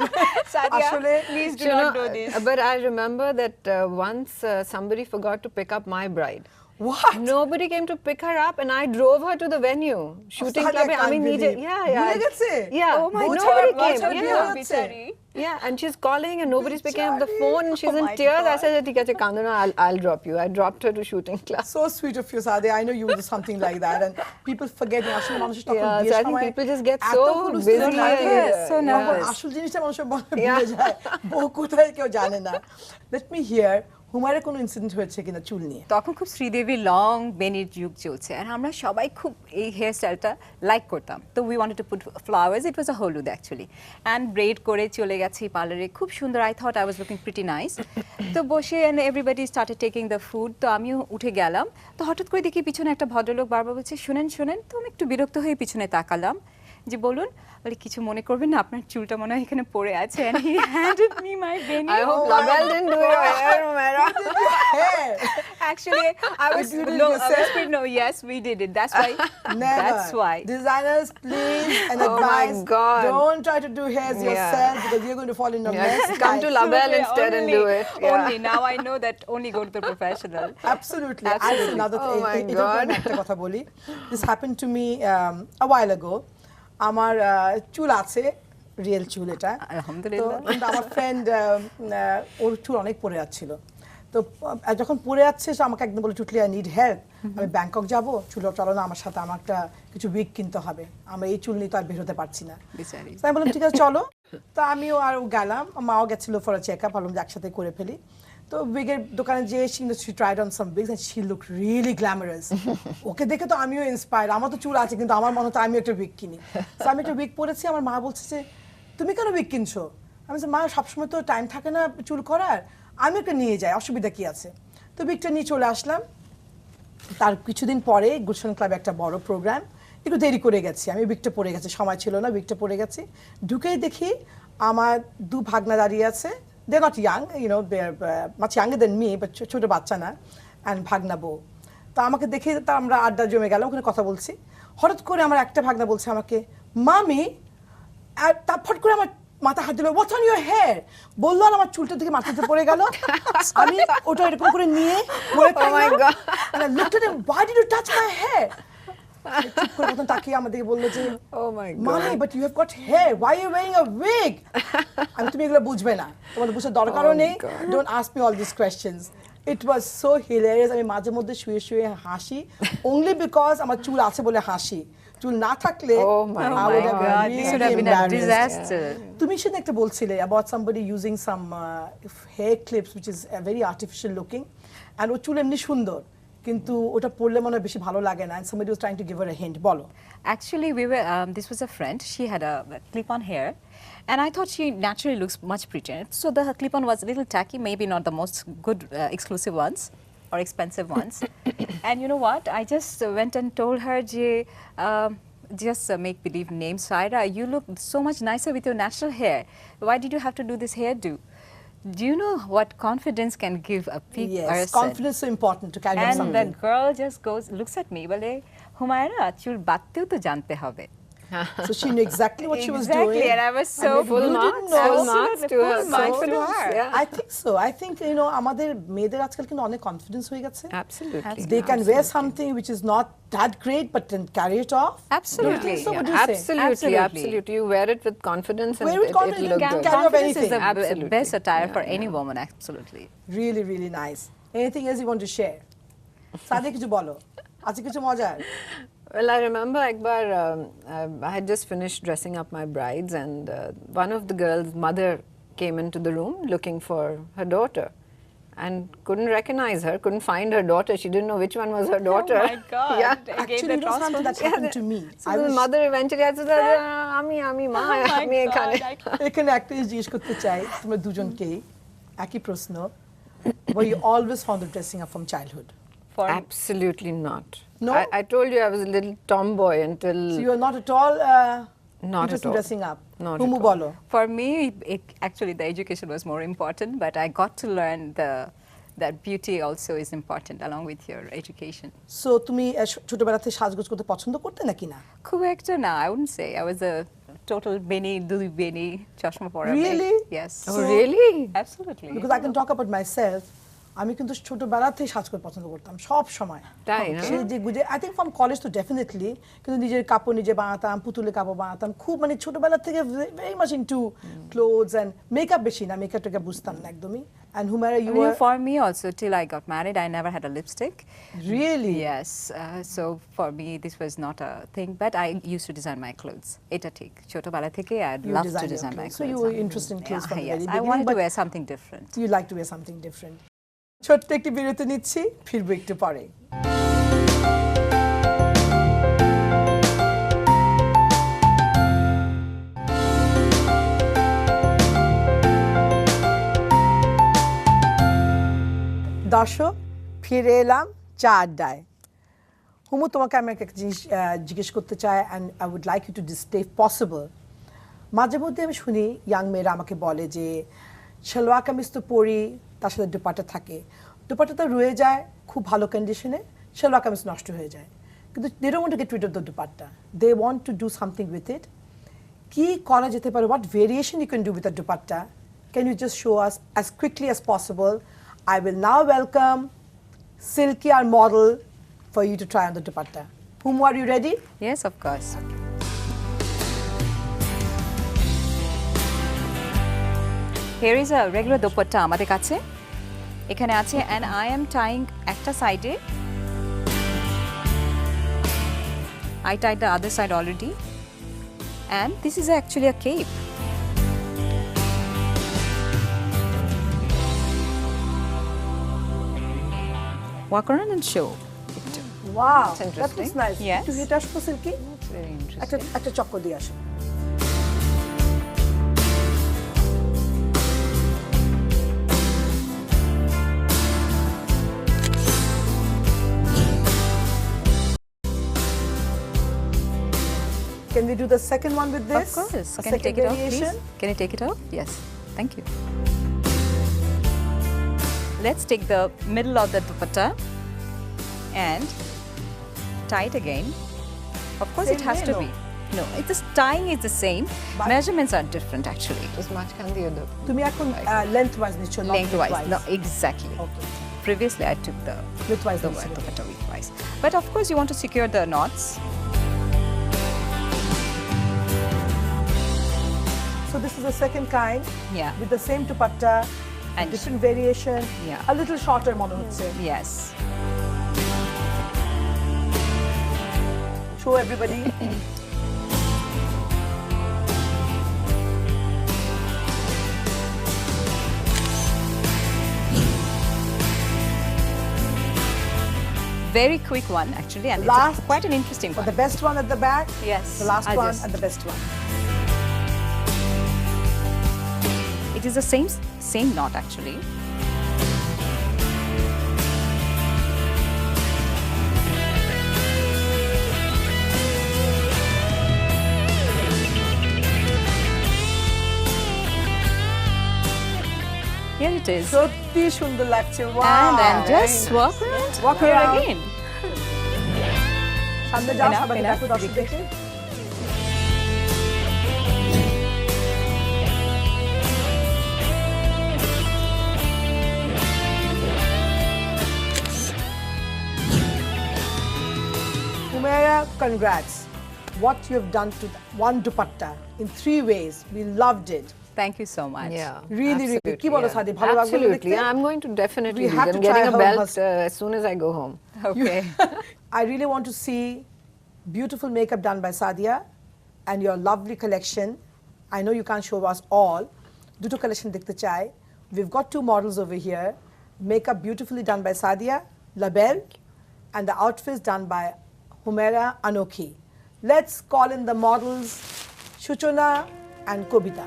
Speaker 3: Sadia,
Speaker 1: আসলে
Speaker 3: please do
Speaker 2: You
Speaker 3: not
Speaker 2: know,
Speaker 3: do this.
Speaker 2: but I remember that once somebody forgot to pick up my bride.
Speaker 1: What?
Speaker 2: Nobody came to pick her up, and I drove her to the venue. Shooting
Speaker 1: Sadia,
Speaker 2: club. I
Speaker 1: can't
Speaker 2: mean,
Speaker 1: believe.
Speaker 2: yeah.
Speaker 1: ভুলে গেছে?
Speaker 2: Yeah.
Speaker 3: Oh my
Speaker 2: Nobody
Speaker 3: God,
Speaker 2: came.
Speaker 3: what's her
Speaker 1: Yeah.
Speaker 3: deal,
Speaker 1: Yeah.
Speaker 3: Bichari?
Speaker 2: Yeah, and she's calling and nobody's picking up the
Speaker 1: Bichari.
Speaker 2: phone, and she's
Speaker 3: Oh
Speaker 2: in
Speaker 3: my
Speaker 2: tears. I
Speaker 3: God.
Speaker 2: said, "ठीक है, Kandana, I'll drop you." I dropped her to shooting class.
Speaker 1: So sweet of you, Sadia. I know you would do something like that, and people forget. আসলে মানুষের তখন
Speaker 2: Yeah,
Speaker 1: বিয়ের
Speaker 2: so I think
Speaker 1: সময়
Speaker 2: people just get
Speaker 1: এত
Speaker 2: so
Speaker 1: হুলস্থুল
Speaker 2: busy
Speaker 1: থাকে,
Speaker 3: and, so
Speaker 1: তখন
Speaker 3: nervous.
Speaker 1: আসল জিনিসটা মানুষের ভুলে
Speaker 2: Yeah.
Speaker 1: যায়। বউ কোথায় কেউ জানে না। Let me hear হুমায়রার কোনো ইনসিডেন্ট হয়েছে কিনা চুল নিয়ে?
Speaker 3: তখন খুব শ্রীদেবীর লং বেনির যুগ চলছে, আর আমরা সবাই খুব এই হেয়ার স্টাইলটা লাইক করতাম, তো we wanted to put flowers, it was a holud actually, and bread করে চলে গেছি পার্লারে, খুব সুন্দর, I thought I was looking pretty nice. তো বসে and everybody started taking the food, তো আমিও উঠে গেলাম, তো হঠাৎ করে দেখি পিছনে একটা ভদ্রলোক বারবার বলছে শোনেন, তো আমি একটু বিরক্ত হয়ে পিছনে তাকালাম, যে বলুন, বলে কিছু মনে করবেন না, আপনার চুলটা মনে হয় এখানে পড়ে আছে, and he handed me my Benny.
Speaker 2: I hope Labelle didn't do your hair, Humaira.
Speaker 1: Hair.
Speaker 3: Actually, I was
Speaker 1: You did it
Speaker 3: no,
Speaker 1: yourself?
Speaker 3: no, yes, we did it. That's why.
Speaker 1: Never.
Speaker 3: That's why.
Speaker 1: Designers, please, and
Speaker 2: Oh my
Speaker 1: advice,
Speaker 2: God.
Speaker 1: don't try to do hairs
Speaker 2: Yeah.
Speaker 1: yourself because you're going to fall in a
Speaker 2: Yeah,
Speaker 1: mess.
Speaker 2: come to
Speaker 1: Guys.
Speaker 2: Labelle instead and do it. Yeah.
Speaker 3: Only now I know that only go to the professional.
Speaker 1: Absolutely.
Speaker 3: Absolutely.
Speaker 1: And another
Speaker 2: Oh
Speaker 1: thing,
Speaker 2: my
Speaker 1: এটার উপর
Speaker 2: God.
Speaker 1: আমি একটা কথা বলি। This happened to me a while ago. আমার চুল আছে, real চুল এটা।
Speaker 3: আলহামদুলিল্লাহ।
Speaker 1: তো কিন্তু আমার ফ্রেন্ড ওর চুল অনেক পড়ে যাচ্ছিল, তো যখন পড়ে যাচ্ছে সে আমাকে একদম বলে, টুটলি আই নিড হেল্প, আমি ব্যাংকক যাব, চুল চলো না আমার সাথে, আমার একটা কিছু উইগ কিনতে হবে, আমরা এই চুল নিয়ে তো আর বের হতে পারছি না।
Speaker 3: বেচারি।
Speaker 1: তো আমি বললাম ঠিক আছে চলো, তো আমিও আর গেলাম, মাও গেছিল ফর আ চেক আপ, ভাবলাম যে একসাথে করে ফেলি। তো উইগের দোকানে যেয়ে she tried on some wigs and she looked really glamorous. ওকে দেখে তো আমিও ইন্সপায়ার, আমার তো চুল আছে কিন্তু আমার মনে হতো আমি একটা উইগ কিনি। তো আমি একটা উইগ পরেছি, আমার মা বলছে যে তুমি কেন উইগ কিনছো? আমি বলছি মা সবসময় তো টাইম থাকে না চুল করার, আমি একটা নিয়ে যাই, অসুবিধা কি আছে? তো উইগটা নিয়ে চলে আসলাম। তার কিছুদিন পরে গুলশান ক্লাবে একটা বড় প্রোগ্রাম, একটু দেরি করে গেছি, আমি উইগটা পরে গেছি, সময় ছিল না, উইগটা পরে গেছি, ঢুকেই দেখি আমার দু ভাগনা দাঁড়িয়ে আছে, they're not young, you know, they're much younger than me, but ছোট বাচ্চা না, and ভাগনা বউ। তো আমাকে দেখে তা আমরা আড্ডা জমে গেলাম, ওখানে কথা বলছি, হঠাৎ করে আমার একটা ভাগনা বলছে আমাকে মামি, আর তার ফট করে আমার মাথা হাত দিল, হোয়াটস অন ইউর হেয়ার বললো, আর আমার চুলটা থেকে মাথাতে পড়ে গেল। আমি ওটা এরকম করে নিয়ে পড়ে
Speaker 2: Oh my God.
Speaker 1: looked at him, why did you touch my hair? চুপ করে তখন তাকিয়ে আমাদেরকে বললো যে
Speaker 2: Oh my
Speaker 1: মামি,
Speaker 2: God.
Speaker 1: But you have got hair, why you wearing a wig? আমি, তুমি এগুলো বুঝবে না, তোমাদের বুঝতে দরকারও নেই, don't ask me all this questions. It was so hilarious. আমি মাঝে মধ্যে শুয়ে শুয়ে হাসি, অনলি বিকজ আমার চুল আছে বলে হাসি। চুল না থাকলে
Speaker 2: Oh my
Speaker 1: I would have
Speaker 3: God,
Speaker 1: really
Speaker 3: this would have been a
Speaker 1: embarrassed.
Speaker 3: disaster.
Speaker 1: তুমি সেদিন একটা বলছিলে about somebody using some hair clips which is very artificial looking, and ও চুল এমনি সুন্দর কিন্তু ওটা পরলে মনে হয় বেশি ভালো লাগে না, and somebody was trying to give her a hint. বলো।
Speaker 3: Actually, we were. This was a friend. She had a clip-on hair, and I thought she naturally looks much prettier. So the clip-on was a little tacky, maybe not the most good exclusive ones or expensive ones. And you know what? I just went and told her, just make believe name Saida. You look so much nicer with your natural hair. Why did you have to do this hairdo? Do you know what confidence can give a
Speaker 1: Yes,
Speaker 3: person?
Speaker 1: confidence is so important to carry on
Speaker 3: And the
Speaker 1: something.
Speaker 3: girl just looks at me, bole, Humaira, chul batteo to jante hobe.
Speaker 1: So she knew exactly what she was doing.
Speaker 3: Exactly, and I was so
Speaker 1: maybe
Speaker 2: Full
Speaker 1: you
Speaker 2: marks,
Speaker 1: didn't know.
Speaker 2: full marks to her
Speaker 3: Full marks to
Speaker 2: confidence.
Speaker 3: her.
Speaker 2: Yeah.
Speaker 1: I think so. I think, আমাদের মেয়েদের আজকাল কিন্তু অনেক confidence হয়ে গেছে।
Speaker 2: Absolutely.
Speaker 1: They can wear something which is not that great, but then carry it off.
Speaker 3: Absolutely.
Speaker 1: Don't you think so? What do
Speaker 2: Yeah,
Speaker 1: you say?
Speaker 2: absolutely,
Speaker 3: Absolutely.
Speaker 2: absolutely. You wear it with confidence and
Speaker 1: Wear it with confidence,
Speaker 2: it'll look
Speaker 1: you
Speaker 2: good.
Speaker 1: can carry off
Speaker 3: Confidence is
Speaker 1: anything.
Speaker 3: the
Speaker 2: Absolutely.
Speaker 3: best attire for
Speaker 2: Yeah,
Speaker 3: any
Speaker 2: yeah.
Speaker 3: woman, absolutely.
Speaker 1: Really, really nice. Anything else you want to share? Sadia কিছু বলো, আছে কিছু মজার?
Speaker 2: Well, I remember Akbar, I had just finished dressing up my brides, and one of the girls' mother came into the room looking for her daughter and couldn't recognize her, couldn't find her daughter. She didn't know which one was her daughter.
Speaker 3: Oh my God.
Speaker 2: Yeah.
Speaker 1: Actually, you know something that happened to me.
Speaker 2: So the mother eventually had to say, আমি মা, আমি এখানে।
Speaker 1: এখানে একটা জিনিস জিজ্ঞেস করতে চাই তোমরা দুজনকেই, একই প্রশ্ন। Were you always fond of dressing up from childhood?
Speaker 3: For
Speaker 2: Absolutely not.
Speaker 1: No?
Speaker 2: I told you I was a little tomboy until
Speaker 1: So you are not at all
Speaker 2: Not
Speaker 1: interested
Speaker 2: at all.
Speaker 1: in dressing up?
Speaker 2: Not
Speaker 1: Humu
Speaker 2: at all.
Speaker 1: বলো।
Speaker 3: For me, actually, the education was more important, but I got to learn that beauty also is important along with your education.
Speaker 1: So তুমি ছোটবেলা থেকে সাজগোজ করতে পছন্দ করতে নাকি না?
Speaker 3: খুব একটা না, I wouldn't say. I was a total beni, duli beni, chashma pora মেয়ে.
Speaker 1: Really?
Speaker 3: Yes.
Speaker 2: Oh, really?
Speaker 3: Absolutely.
Speaker 1: Because I can talk about myself. আমি কিন্তু ছোটবেলা থেকে সাজ করে পছন্দ করতাম সব সময়।
Speaker 2: তাই না?
Speaker 1: সেই যে গুজে আই থিঙ্ক ফ্রম কলেজ তো ডেফিনেটলি, কিন্তু নিজের কাপড় নিজে বানাতাম, পুতুলের কাপড় বানাতাম, খুব মানে ছোটবেলা থেকে very much into clothes and makeup, বেশি না, মেকআপ টেকআপ বুঝতাম না একদমই। And Humaira, you were
Speaker 3: For me also, till I got married, I never had a lipstick.
Speaker 1: really
Speaker 3: Yes. So for me, this was not a thing, but I used to design my clothes. Eta thik. Chotobala theke, I'd
Speaker 1: You
Speaker 3: love to
Speaker 1: design your
Speaker 3: design my
Speaker 1: clothes.
Speaker 3: clothes.
Speaker 1: So you were interested in clothes from the
Speaker 3: yes,
Speaker 1: very
Speaker 3: I
Speaker 1: beginning,
Speaker 3: wanted to
Speaker 1: but
Speaker 3: wear something different.
Speaker 1: you like to wear something different. ছোট্ট একটি বিরতি নিচ্ছি, ফিরবো একটু পরে। দর্শক, ফিরে এলাম চা আড্ডায়। হুমু, তোমাকে আমি একটা জিনিস জিজ্ঞেস করতে চাই, and I would like you to display if possible. মাঝে মধ্যে আমি শুনি ইয়াং মেয়েরা আমাকে বলে যে সালোয়ার কামিজ তো পরি, তার সাথে দুপাট্টা থাকে, দুপাট্টাটা রয়ে যায় খুব ভালো কন্ডিশনে, সালোয়ার কামিজ নষ্ট হয়ে যায়, কিন্তু they don't want to get rid of the dupatta, they want to do something with it. কি করা যেতে পারে? What variation you can do with the dupatta? Can you just show us as quickly as possible? I will now welcome Silky, our model, for you to try on the dupatta. Humu, are you ready?
Speaker 3: Yes, of course. Here is a regular dupatta আমাদের কাছে এখানে আছে, and I am tying একটা সাইডে, I tied the other side already, and this is actually a cape. Walk around and show.
Speaker 1: Wow,
Speaker 2: That's
Speaker 1: that
Speaker 2: interesting.
Speaker 1: looks nice.
Speaker 3: Yes.
Speaker 1: To hit আসো Silky,
Speaker 2: It's very interesting.
Speaker 1: একটা চক্কর দিয়ে আসো। Can we do the second one with this?
Speaker 3: Of course.
Speaker 1: A
Speaker 3: Can you
Speaker 1: second
Speaker 3: take it off,
Speaker 1: variation?
Speaker 3: please? Can you take it off? Yes. Thank you. Let's take the middle of the dupatta and tie it again. Of course, it
Speaker 1: Same
Speaker 3: has
Speaker 1: way,
Speaker 3: to
Speaker 1: no?
Speaker 3: be. No, it's the tying is the same.
Speaker 1: But-
Speaker 3: Measurements are different actually.
Speaker 2: Just মাঝখান দিয়ে দাও।
Speaker 1: তুমি এখন lengthwise নিচ্ছ, not
Speaker 3: Lengthwise,
Speaker 1: widthwise.
Speaker 3: no, exactly.
Speaker 1: Okay.
Speaker 3: Previously, I took the
Speaker 1: Widthwise
Speaker 3: the
Speaker 1: নিচ্ছিলে।
Speaker 3: dupatta widthwise. But of course, you want to secure the knots.
Speaker 1: So this is the second kind.
Speaker 3: Yeah.
Speaker 1: With the same dupatta,
Speaker 3: And
Speaker 1: different variation.
Speaker 3: Yeah.
Speaker 1: A little shorter মনে হচ্ছে।
Speaker 3: Yes.
Speaker 1: Show everybody.
Speaker 3: Very quick one actually, and
Speaker 1: Last-
Speaker 3: it's quite an interesting
Speaker 1: For
Speaker 3: one.
Speaker 1: the best one at the back.
Speaker 3: Yes,
Speaker 1: The last
Speaker 3: I'll
Speaker 1: one
Speaker 3: just-
Speaker 1: and the best one.
Speaker 3: It is the same knot actually. Here it is.
Speaker 1: সত্যি সুন্দর লাগছে। Wow.
Speaker 3: And then just walk around.
Speaker 1: Walk
Speaker 3: here
Speaker 1: around.
Speaker 3: again.
Speaker 1: সামনে যাও,
Speaker 3: Enough,
Speaker 1: সবাইকে
Speaker 3: enough.
Speaker 1: দেখো, দর্শক দেখে। Humaira, congrats. What you have done to one dupatta in 3 ways. We loved it.
Speaker 3: Thank you so much.
Speaker 2: Yeah,
Speaker 1: Really, really. কি বলো সাদি, ভালো লাগলো
Speaker 2: Absolutely.
Speaker 1: দেখতে?
Speaker 2: I'm going to definitely
Speaker 1: We
Speaker 2: use
Speaker 1: have
Speaker 2: it. I'm
Speaker 1: to try
Speaker 2: getting a
Speaker 1: her
Speaker 2: belt
Speaker 1: husband.
Speaker 2: as soon as I go home.
Speaker 3: Okay.
Speaker 1: I really want to see beautiful makeup done by Sadia and your lovely collection. I know you can't show us all. Duto collection dekhte chai. We've got 2 models over here. Makeup beautifully done by Sadia, Label, and the outfits done by Humaira Anokhi. Let's call in the models Shuchona and Kobita.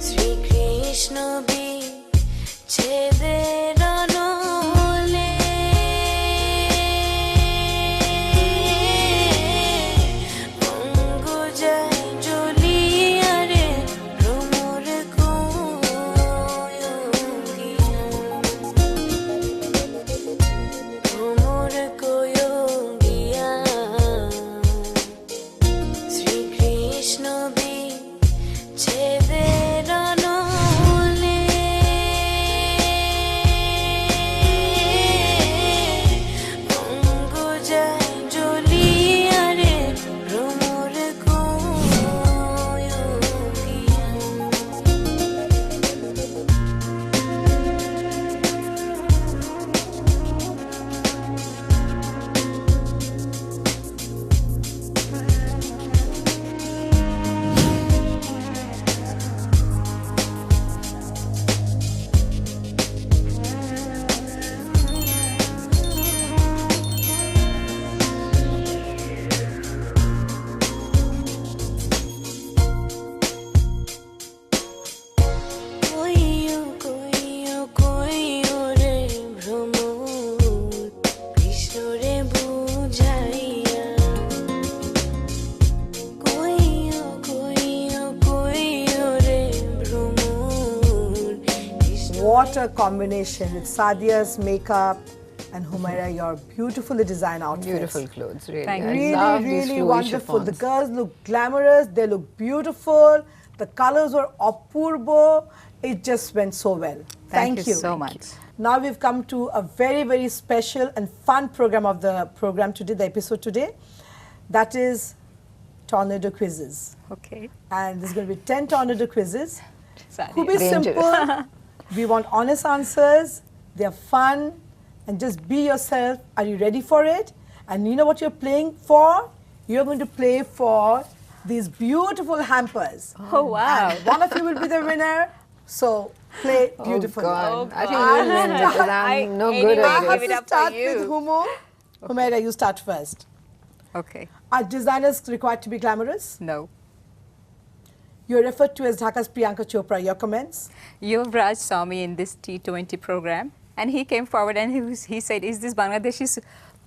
Speaker 4: Shrikrishna বিচ্ছেদের অনলে অঙ্গুজায় জ্বলিয়া রে ভ্রমর কয়ঙ্গিয়া ভ্রমর কয়ঙ্গিয়া শ্রীকৃষ্ণ বিচ্ছেদের অনলে অঙ্গুজায় জ্বলিয়া রে ভ্রমর কয়ঙ্গিয়া কইও কইও কইও রে ভ্রমর কৃষ্ণরে বুঝাইয়া কইও কইও কইও রে ভ্রমর Krishna
Speaker 1: What a combination with Sadia's makeup and Humaira, your beautifully designed outfits.
Speaker 2: Beautiful clothes, really.
Speaker 3: Thank
Speaker 2: I
Speaker 3: you.
Speaker 1: Really,
Speaker 2: love these
Speaker 1: really
Speaker 2: flowy
Speaker 1: wonderful. The
Speaker 2: chiffons.
Speaker 1: girls look glamorous, they look beautiful. The colors were apurbo. It just went so well.
Speaker 3: Thank you so much.
Speaker 1: Now we've come to a very, very special and fun program of the program today, the episode today. That is tornado quizzes.
Speaker 3: Okay.
Speaker 1: And there's going to be 10 tornado quizzes.
Speaker 3: Sadia.
Speaker 1: Could be
Speaker 2: Dangerous.
Speaker 1: simple. We want honest answers. They're fun. And just be yourself. Are you ready for it? And you know what you're playing for? You're going to play for these beautiful hampers.
Speaker 3: Oh wow.
Speaker 1: And one of you will be the winner. So play beautifully.
Speaker 2: Oh God. I think
Speaker 1: God.
Speaker 2: you'll win because I'm no good
Speaker 3: anyway,
Speaker 1: I
Speaker 2: at
Speaker 1: have
Speaker 3: give
Speaker 2: this.
Speaker 3: it
Speaker 1: to
Speaker 3: up for
Speaker 1: start
Speaker 3: you.
Speaker 1: with Humo. Humaira, you start first.
Speaker 3: Okay.
Speaker 1: Are designers required to be glamorous?
Speaker 3: No.
Speaker 1: You're referred to as Dhaka's Priyanka Chopra. Your comments?
Speaker 3: Yuvraj saw me in this T20 program, and he came forward and he said, "Is this Bangladeshi's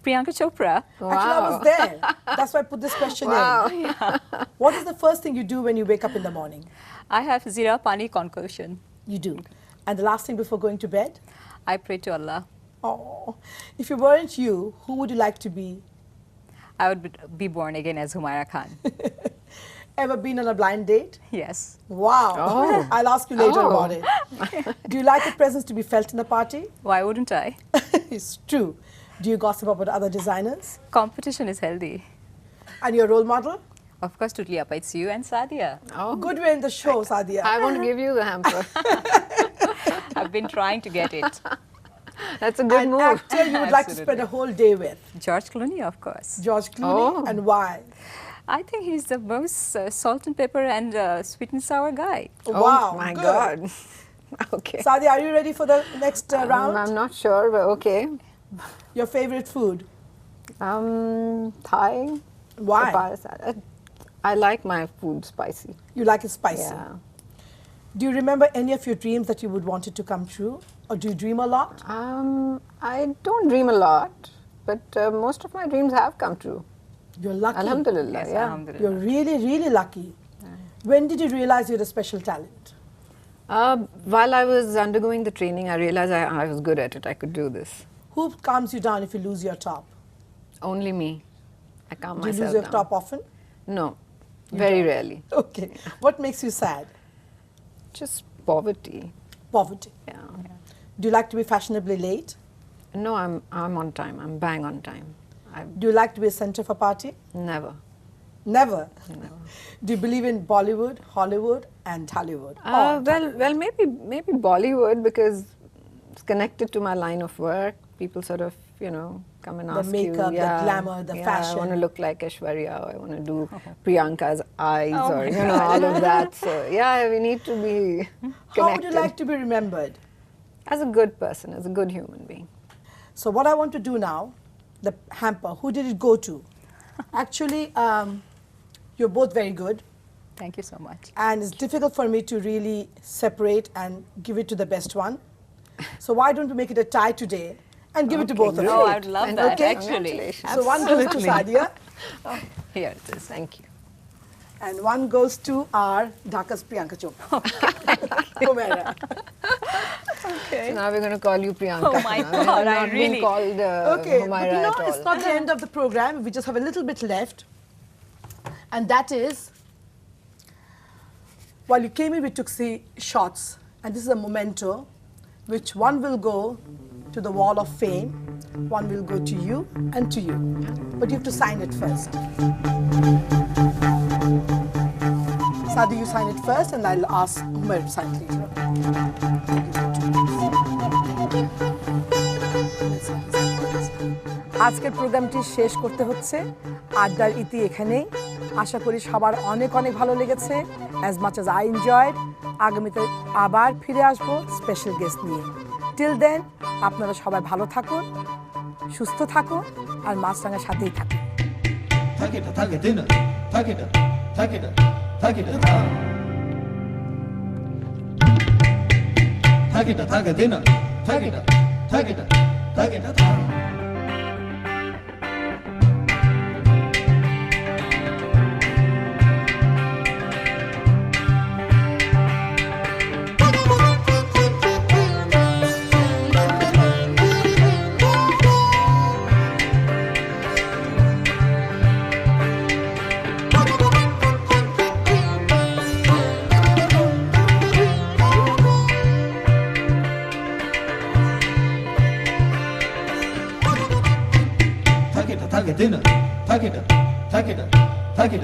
Speaker 3: Priyanka Chopra?"
Speaker 1: Actually, I was there. That's why I put this question in. What is the first thing you do when you wake up in the morning?
Speaker 3: I have zira pani concoction.
Speaker 1: You do. And the last thing before going to bed?
Speaker 3: I pray to Allah.
Speaker 1: Oh, if you weren't you, who would you like to be?
Speaker 3: I would be born again as Humaira Khan.
Speaker 1: Ever been on a blind date?
Speaker 3: Yes.
Speaker 1: Wow. I'll ask you later
Speaker 2: Oh.
Speaker 1: about it. Do you like your presence to be felt in the party?
Speaker 3: Why wouldn't I?
Speaker 1: It's true. Do you gossip about other designers?
Speaker 3: Competition is healthy.
Speaker 1: And your role model?
Speaker 3: Of course, Tootli, it's you and Sadia.
Speaker 2: Oh,
Speaker 1: Good way in the show, Sadia.
Speaker 2: I want to give you the hamper.
Speaker 3: I've been trying to get it.
Speaker 2: That's a good
Speaker 1: An
Speaker 2: move.
Speaker 1: actor you would like to spend a whole day with?
Speaker 3: George Clooney, of course.
Speaker 1: George Clooney.
Speaker 2: Oh.
Speaker 1: And why?
Speaker 3: I think he's the most salt and pepper and sweet and sour guy.
Speaker 1: Wow.
Speaker 2: Oh my
Speaker 1: good.
Speaker 2: God. Okay.
Speaker 1: Sadia, are you ready for the next round?
Speaker 2: I'm not sure, but okay.
Speaker 1: Your favorite food?
Speaker 2: Thai.
Speaker 1: Why?
Speaker 2: papaya salad. I like my food spicy.
Speaker 1: You like it spicy.
Speaker 2: Yeah.
Speaker 1: Do you remember any of your dreams that you would want it to come true? Or do you dream a lot?
Speaker 2: I don't dream a lot, but most of my dreams have come true.
Speaker 1: You're lucky.
Speaker 2: Alhamdulillah.
Speaker 3: Yes,
Speaker 2: Yeah.
Speaker 3: alhamdulillah.
Speaker 1: You're really, really lucky. When did you realize you had a special talent?
Speaker 2: While I was undergoing the training, I realized I was good at it. I could do this.
Speaker 1: Who calms you down if you lose your top?
Speaker 2: Only me. I calm
Speaker 1: Do you
Speaker 2: myself
Speaker 1: lose your
Speaker 2: down.
Speaker 1: top often?
Speaker 2: No, very rarely.
Speaker 1: Okay. What makes you sad?
Speaker 2: Just poverty.
Speaker 1: Poverty.
Speaker 2: Yeah.
Speaker 1: Do you like to be fashionably late?
Speaker 2: No, I'm on time. I'm bang on time.
Speaker 1: Do you like to be a center of a party?
Speaker 2: Never.
Speaker 1: Never. Do you believe in Bollywood, Hollywood, and Hollywood?
Speaker 2: Well, maybe Bollywood, because it's connected to my line of work. People sort of, come and
Speaker 1: The
Speaker 2: ask
Speaker 1: makeup,
Speaker 2: you.
Speaker 1: the glamour, the fashion.
Speaker 2: I want to look like Aishwarya, or I want to do Priyanka's eyes, or all of that. So yeah, we need to be connected.
Speaker 1: How would you like to be remembered?
Speaker 2: As a good person, as a good human being.
Speaker 1: So what I want to do now, the hamper, who did it go to? Actually, you're both very good.
Speaker 3: Thank you so much.
Speaker 1: And it's difficult for me to really separate and give it to the best one. So why don't we make it a tie today and give it to both of you?
Speaker 3: Oh, I would love that,
Speaker 1: Okay.
Speaker 3: actually.
Speaker 1: So one goes to Sadia
Speaker 3: Here it is.
Speaker 2: Thank you.
Speaker 1: and one goes to our Dhaka's Priyanka Chopra. Humaira.
Speaker 3: Okay.
Speaker 2: So now we're going to call you Priyanka.
Speaker 3: Oh my
Speaker 2: now.
Speaker 3: God,
Speaker 2: I've
Speaker 3: I
Speaker 2: not been
Speaker 3: really-
Speaker 2: called
Speaker 1: Okay, but
Speaker 2: Humaira at all.
Speaker 1: it's not the end of the program. We just have a little bit left. And that is, while you came in, we took shots. And this is a memento, which one will go to the wall of fame, one will go to you and to you. But you have to sign it first. Sadi, you sign it first, and I'll ask Humaira to sign it later. আজকের প্রোগ্রামটি শেষ করতে হচ্ছে। আড্ডার ইতি এখানেই। আশা করি সবার অনেক অনেক ভালো লেগেছে। As much as I enjoyed. আগামীতে আবার ফিরে আসবো স্পেশাল গেস্ট নিয়ে। টিল দেন আপনারা সবাই ভালো থাকুন, সুস্থ থাকুন, আর মাছরাঙার সাথেই থাকুন।
Speaker 5: Take it,